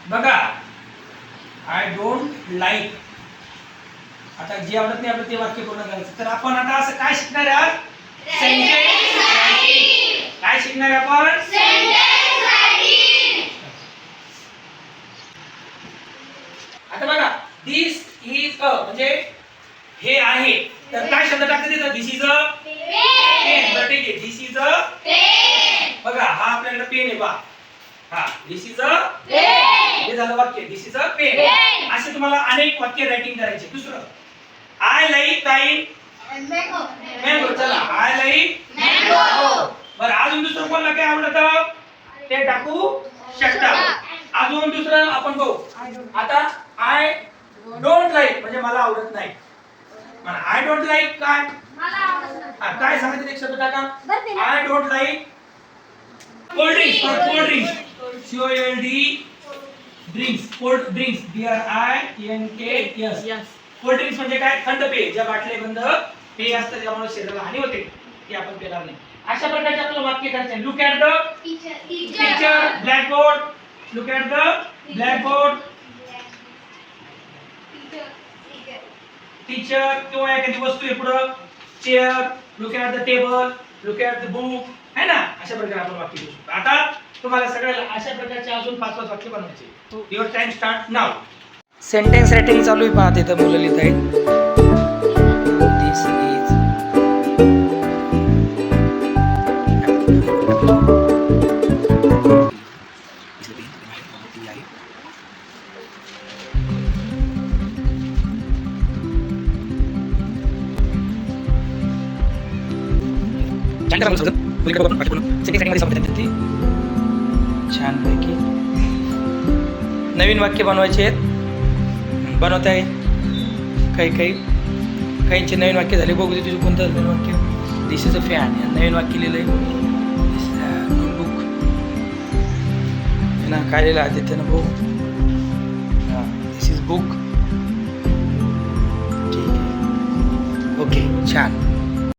बघा, I don't like. आता जे आवडत नाही आपलं ते वाक्य पूर्ण करायचं. तर आपण आता असं काय शिकणार आहात? Sentence writing. काय शिकणार आहे आपण? Sentence writing. आता बघा, दिस इज अ म्हणजे हे आहे. तर काय शब्द टाकते तिथं? दिस इज अ पेन. बरं ठीक आहे, दिस इज अ पेन. बघा, हा आपल्याकडे पेन आहे बा. हा, दिस इज अ पेन. हे झालं वाक्य, दिस इज अ पेन. पेन. असे तुम्हाला अनेक वाक्य रायटिंग करायचे. दुसरं, आय लाईक टाईम मँगो. चला, आय लाईक मँगो. बरं, अजून दुसरं कोणाला काय आवडतं ते टाकू शकता. अजून दुसरं आपण बघू. आता आय डोंट लाईक म्हणजे मला आवडत नाही. म्हणा आय डोंट लाईक काय? हा, काय सांगायचं एक शब्द टाका. I don't like cold drinks. Cold drinks, COLD drinks. Cold drinks, DRINKS. Cold drinks म्हणजे काय? थंड पेय. ज्या बाटले बंद पेय असतं त्यामुळे शरीराला हानी होते, ते आपण पिणार नाही. अशा प्रकारचे आपल्याला वाक्य करायचे. Look at the teacher, black board. Look at the black board. Teacher किंवा एखादी वस्तू आहे पुढं, chair. Look at the table, look at the book, है ना? अशा प्रकारे आपण वाक्य लिहू शकतो. आता तुम्हाला सगळ्याला अशा प्रकारचे अजून 5-5 वाक्य बनवायचे. Your time start now. Sentence writing चालू आहे. पाहत इथं मुलं लिहित आहेत. दिस इज छानपैकी नवीन वाक्य बनवायचे आहेत. बनवत आहे. काहींचे नवीन वाक्य झाले. बघू दे तुझं कोणतं नवीन वाक्य. दिस इज अ फॅन. नवीन वाक्य लिहिलंय. नोटबुक ना, काय लिहिलं आदित्यनं? बघू. हां, दिस इज बुक. ठीक आहे, ओके, छान.